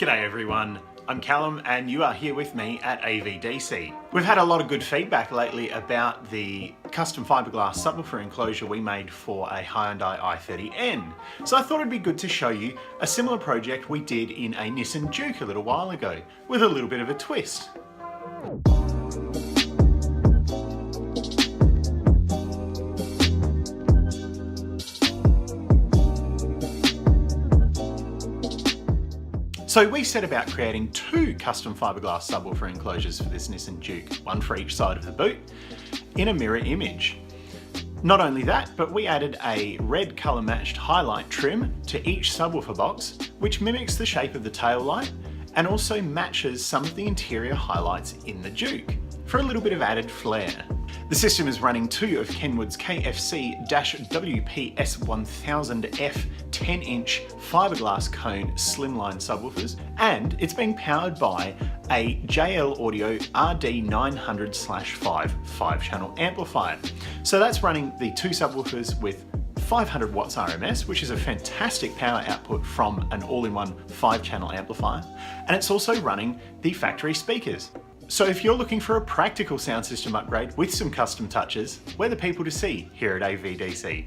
G'day everyone, I'm Callum and you are here with me at AVDC. We've had a lot of good feedback lately about the custom fiberglass subwoofer enclosure we made for a Hyundai i30N. So I thought it'd be good to show you a similar project we did in a Nissan Juke a little while ago, with a little bit of a twist. So we set about creating two custom fiberglass subwoofer enclosures for this Nissan Juke, one for each side of the boot, in a mirror image. Not only that, but we added a red colour matched highlight trim to each subwoofer box, which mimics the shape of the tail light and also matches some of the interior highlights in the Juke for a little bit of added flair. The system is running two of Kenwood's KFC-WPS1000F 10-inch fiberglass cone slimline subwoofers, and it's being powered by a JL Audio RD900/5 5-channel amplifier. So that's running the two subwoofers with 500 watts RMS, which is a fantastic power output from an all-in-one 5-channel amplifier, and it's also running the factory speakers. So if you're looking for a practical sound system upgrade with some custom touches, we're the people to see here at AVDC.